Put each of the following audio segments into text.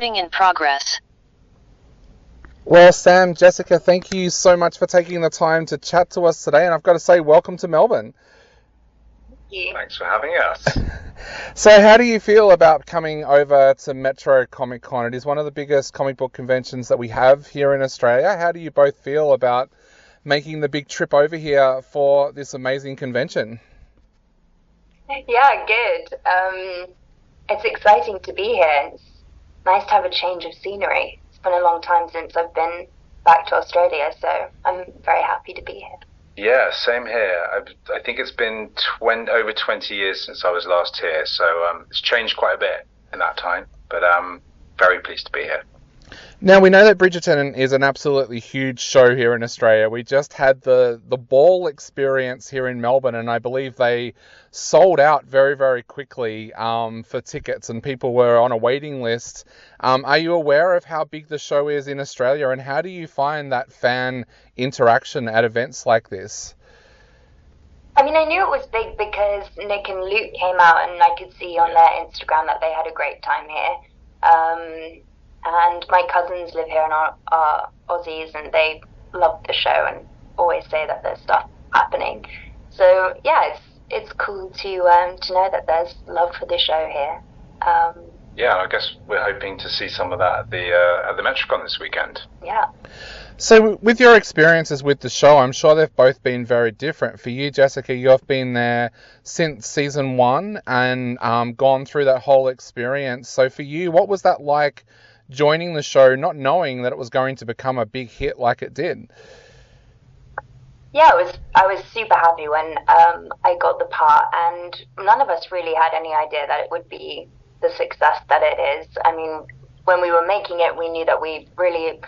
In progress. Well, Sam, Jessica, thank you so much for taking the time to chat to us today. And I've got to say, welcome to Melbourne. Thanks for having us. So how do you feel about coming over to Metro Comic Con? It is one of the biggest comic book conventions that we have here in Australia. How do you both feel about making the big trip over here for this amazing convention? Yeah, good. It's exciting to be here. It's nice to have a change of scenery. It's been a long time since I've been back to Australia, so I'm very happy to be here. Yeah, same here. I think it's been over 20 years since I was last here, so it's changed quite a bit in that time, but I'm very pleased to be here. Now, we know that Bridgerton is an absolutely huge show here in Australia. We just had the ball experience here in Melbourne, and I believe they sold out very, very quickly for tickets, and people were on a waiting list. Are you aware of how big the show is in Australia, and how do you find that fan interaction at events like this? I mean, I knew it was big because Nick and Luke came out, and I could see on their Instagram that they had a great time here. And my cousins live here and are Aussies, and they love the show and always say that there's stuff happening. So yeah, it's cool to know that there's love for the show here. Yeah, I guess we're hoping to see some of that at the MetroCon this weekend. Yeah. So with your experiences with the show, I'm sure they've both been very different. For you, Jessica, you've been there since season 1 and gone through that whole experience. So for you, what was that like, joining the show, not knowing that it was going to become a big hit like it did? Yeah, I was super happy when I got the part, and none of us really had any idea that it would be the success that it is. I mean, when we were making it, we knew that we really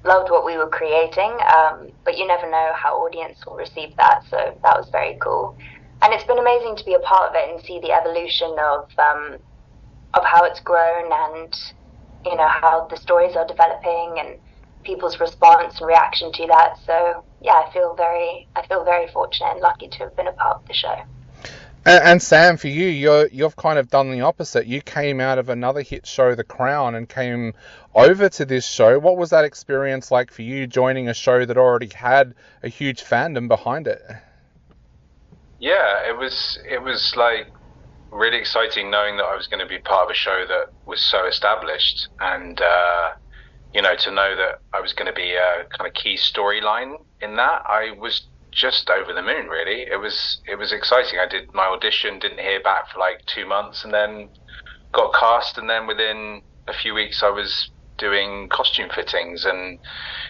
loved what we were creating, but you never know how audience will receive that, so that was very cool. And it's been amazing to be a part of it and see the evolution of how it's grown, and you know, how the stories are developing and people's response and reaction to that. So yeah, I feel very fortunate and lucky to have been a part of the show. And Sam, for you, you've kind of done the opposite. You came out of another hit show, The Crown, and came over to this show. What was that experience like for you, joining a show that already had a huge fandom behind it? Yeah, it was like really exciting knowing that I was going to be part of a show that was so established, and to know that I was going to be a kind of key storyline in that. I was just over the moon, really. It was exciting. I did my audition, didn't hear back for like 2 months, and then got cast, and then within a few weeks I was doing costume fittings, and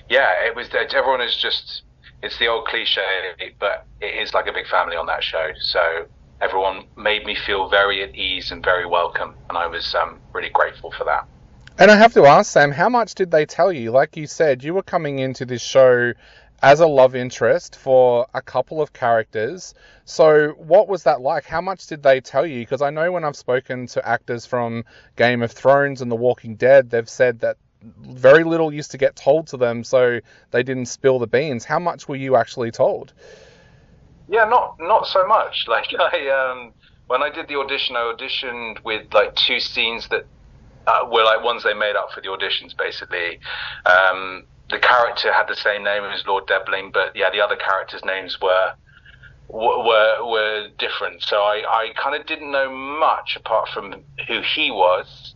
yeah, everyone is just, it's the old cliche, but it is like a big family on that show. So everyone made me feel very at ease and very welcome, and I was really grateful for that. And I have to ask, Sam, how much did they tell you? Like you said, you were coming into this show as a love interest for a couple of characters. So what was that like? How much did they tell you? Because I know when I've spoken to actors from Game of Thrones and The Walking Dead, they've said that very little used to get told to them, so they didn't spill the beans. How much were you actually told? Yeah, not so much. Like when I did the audition, I auditioned with like 2 scenes that were like ones they made up for the auditions, basically. The character had the same name as Lord Debling, but yeah, the other characters' names were different. So I kind of didn't know much apart from who he was,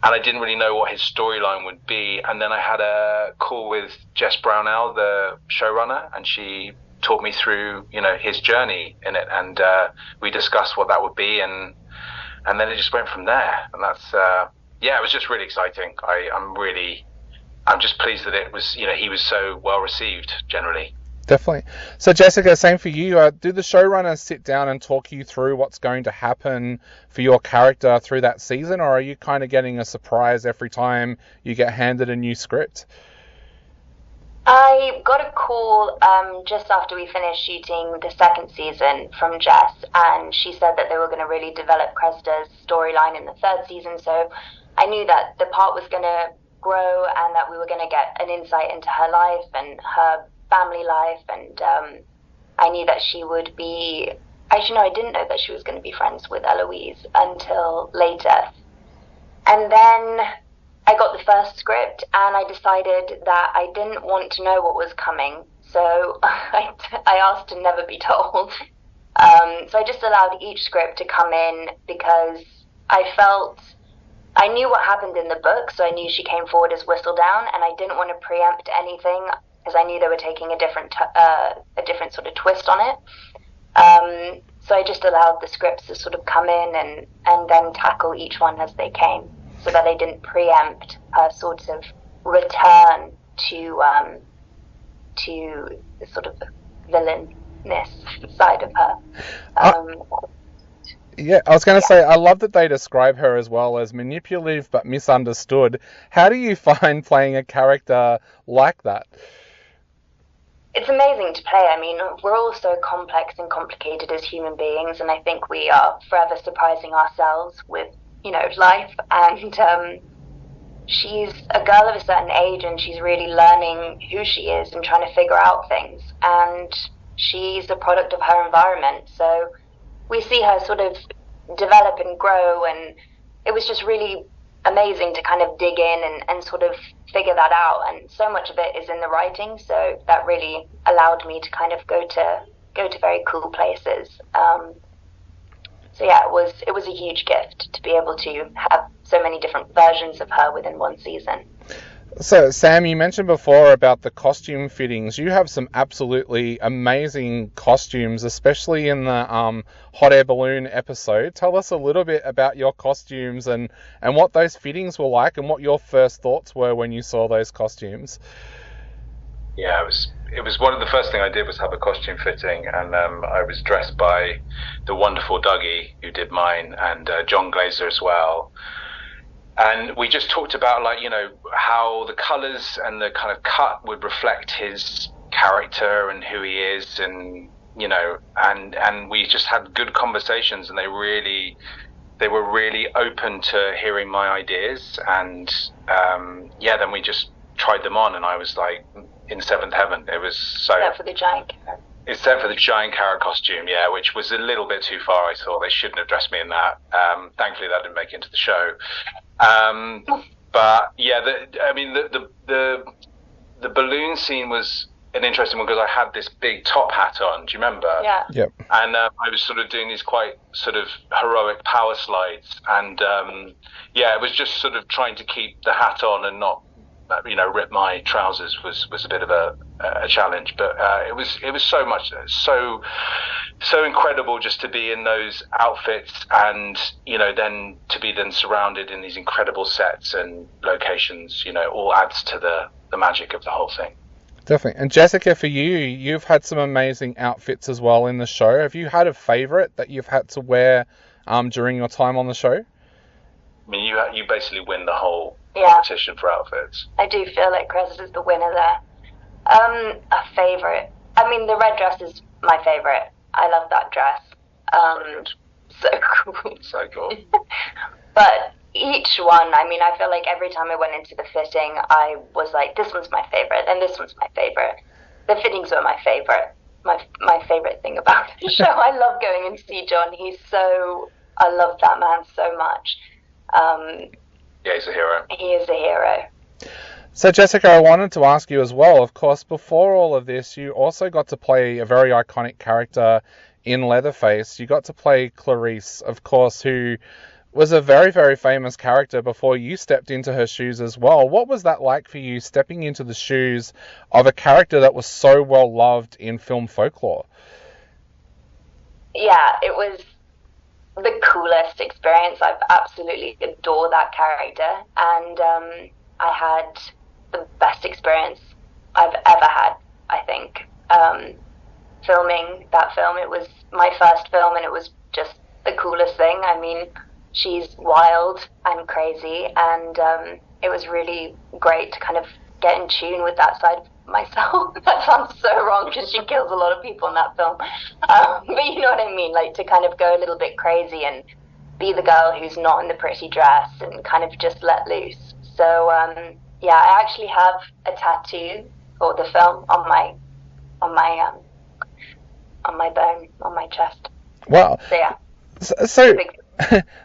and I didn't really know what his storyline would be. And then I had a call with Jess Brownell, the showrunner, and she taught me through, his journey in it, and we discussed what that would be, and then it just went from there. And that's it was just really exciting. I'm just pleased that it was, he was so well received generally. Definitely. So Jessica, same for you. Do the showrunners sit down and talk you through what's going to happen for your character through that season, or are you kind of getting a surprise every time you get handed a new script? I got a call just after we finished shooting the 2nd season from Jess, and she said that they were going to really develop Cresta's storyline in the 3rd season, so I knew that the part was going to grow and that we were going to get an insight into her life and her family life, and I knew that she would be, actually no, I didn't know that she was going to be friends with Eloise until later. And then I got the first script and I decided that I didn't want to know what was coming. So I asked to never be told. So I just allowed each script to come in because I knew what happened in the book, so I knew she came forward as Whistledown, and I didn't want to preempt anything because I knew they were taking a different sort of twist on it. So I just allowed the scripts to sort of come in and then tackle each one as they came, so that I didn't preempt her sort of return to the sort of villainous side of her. Yeah, I was going to say, I love that they describe her as well as manipulative but misunderstood. How do you find playing a character like that? It's amazing to play. I mean, we're all so complex and complicated as human beings, and I think we are forever surprising ourselves with, life. And she's a girl of a certain age, and she's really learning who she is and trying to figure out things. And she's a product of her environment, so we see her sort of develop and grow, and it was just really amazing to kind of dig in and sort of figure that out. And so much of it is in the writing, so that really allowed me to kind of go to very cool places. So yeah, it was a huge gift to be able to have so many different versions of her within one season. So, Sam, you mentioned before about the costume fittings. You have some absolutely amazing costumes, especially in the hot air balloon episode. Tell us a little bit about your costumes and what those fittings were like and what your first thoughts were when you saw those costumes. Yeah, it was one of the first thing I did was have a costume fitting, and I was dressed by the wonderful Dougie, who did mine, and John Glazer as well. And we just talked about, how the colours and the kind of cut would reflect his character and who he is, and and we just had good conversations, and they were really open to hearing my ideas, and then we just tried them on, and I was like in seventh heaven. It was so. Except for the giant carrot. Except for the giant carrot costume, yeah, which was a little bit too far. I thought they shouldn't have dressed me in that. Thankfully, that didn't make it into the show. But yeah, the balloon scene was an interesting one because I had this big top hat on. Do you remember? Yeah. Yep. And I was sort of doing these quite sort of heroic power slides, and it was just sort of trying to keep the hat on and not rip my trousers was a bit of a challenge, but it was so incredible just to be in those outfits, and then to be surrounded in these incredible sets and locations, all adds to the magic of the whole thing. Definitely. And Jessica, for you, you've had some amazing outfits as well in the show. Have you had a favourite that you've had to wear during your time on the show? I mean, you basically win the whole competition for outfits. I do feel like Chris is the winner there. A favourite. I mean, the red dress is my favourite. I love that dress. So cool. So cool. But each one, I mean, I feel like every time I went into the fitting, I was like, this one's my favourite, and this one's my favourite. The fittings were my favourite. My favourite thing about the show. I love going and see John. I love that man so much. Yeah, he's a hero. He is a hero. So, Jessica, I wanted to ask you as well, of course, before all of this, you also got to play a very iconic character in Leatherface. You got to play Clarice, of course, who was a very, very famous character before you stepped into her shoes as well. What was that like for you, stepping into the shoes of a character that was so well loved in film folklore? Yeah, it was the coolest experience. I've absolutely adored that character, and I had the best experience I've ever had, I think. Filming that film, it was my first film, and it was just the coolest thing. I mean, she's wild and crazy, and it was really great to kind of get in tune with that side of myself. That sounds so wrong because she kills a lot of people in that film. But you know what I mean, like to kind of go a little bit crazy and be the girl who's not in the pretty dress and kind of just let loose. So I actually have a tattoo for the film on my bone, on my chest. Wow. So yeah. So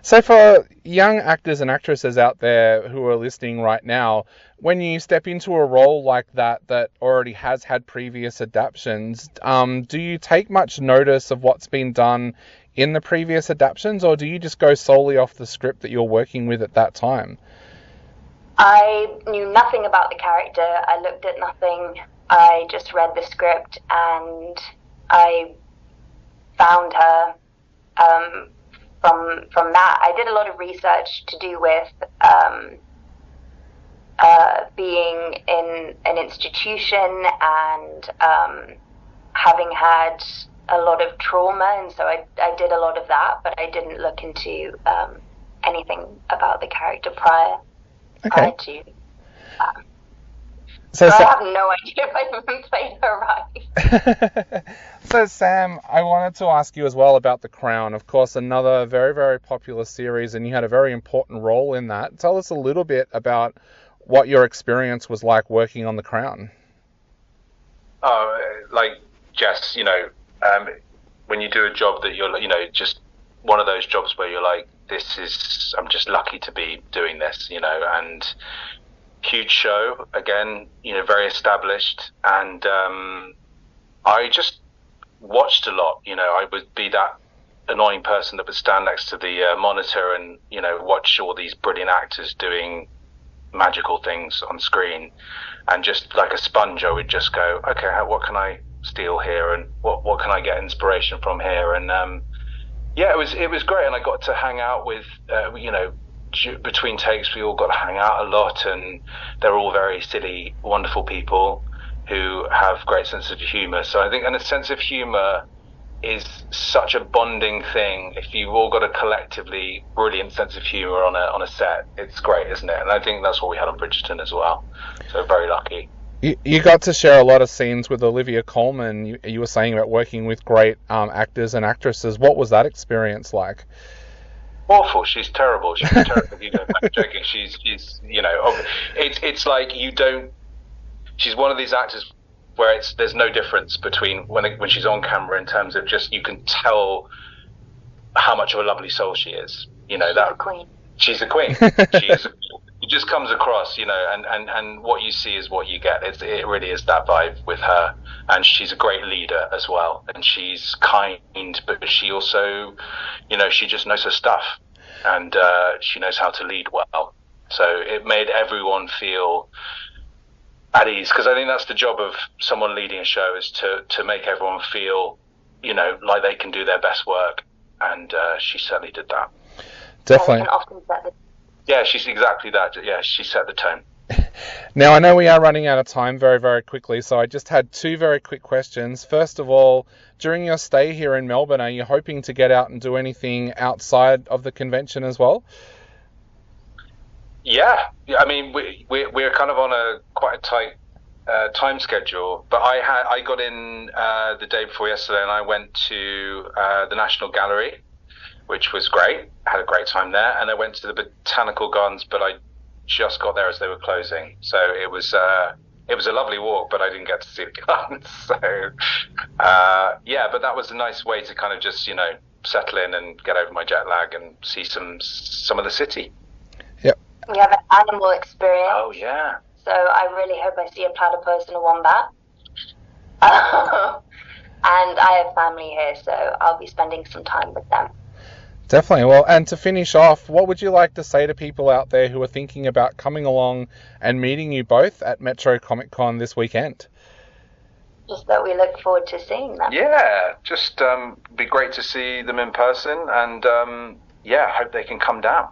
So for young actors and actresses out there who are listening right now, when you step into a role like that that already has had previous adaptations, do you take much notice of what's been done in the previous adaptations, or do you just go solely off the script that you're working with at that time? I knew nothing about the character. I looked at nothing. I just read the script and I found her from that. I did a lot of research to do with being in an institution and having had a lot of trauma, and so I did a lot of that, but I didn't look into anything about the character prior to. So I have no idea if I even played her right. So Sam, I wanted to ask you as well about The Crown. Of course, another very, very popular series, and you had a very important role in that. Tell us a little bit about what your experience was like working on The Crown. Jess, when you do a job that you're, just one of those jobs where you're like, I'm just lucky to be doing this, and huge show, again, very established, and I just watched a lot. I would be that annoying person that would stand next to the monitor and, watch all these brilliant actors doing magical things on screen, and just like a sponge, I would just go, okay, what can I steal here, and what can I get inspiration from here, and it was great, and I got to hang out with, between takes, we all got to hang out a lot, and they're all very silly, wonderful people who have great sense of humour. So I think, and a sense of humour is such a bonding thing. If you've all got a collectively brilliant sense of humour on a set, it's great, isn't it? And I think that's what we had on Bridgerton as well. So very lucky. You got to share a lot of scenes with Olivia Colman. You were saying about working with great actors and actresses. What was that experience like? Awful. She's terrible. She's terrible. I'm joking. She's it's like you don't. She's one of these actors where there's no difference between when she's on camera in terms of just, you can tell how much of a lovely soul she is. She's a queen. She's a queen. She is. It just comes across, and what you see is what you get. It really is that vibe with her, and she's a great leader as well. And she's kind, but she also, she just knows her stuff, and she knows how to lead well. So it made everyone feel at ease, because I think that's the job of someone leading a show, is to make everyone feel, like they can do their best work, and she certainly did that. Definitely. Yeah, she's exactly that. Yeah, she set the tone. Now, I know we are running out of time very, very quickly, so I just had two very quick questions. First of all, during your stay here in Melbourne, are you hoping to get out and do anything outside of the convention as well? Yeah, I mean, we're kind of on quite a tight time schedule, but I got in the day before yesterday, and I went to the National Gallery, which was great. I had a great time there, and I went to the Botanical Gardens, but I just got there as they were closing. So it was a lovely walk, but I didn't get to see the gardens. So but that was a nice way to kind of just settle in and get over my jet lag and see some of the city. Yep. We have an animal experience. Oh yeah. So I really hope I see a platypus and a wombat. And I have family here, so I'll be spending some time with them. Definitely. Well, and to finish off, what would you like to say to people out there who are thinking about coming along and meeting you both at Metro Comic Con this weekend? Just that we look forward to seeing them. Yeah, just be great to see them in person, and hope they can come down.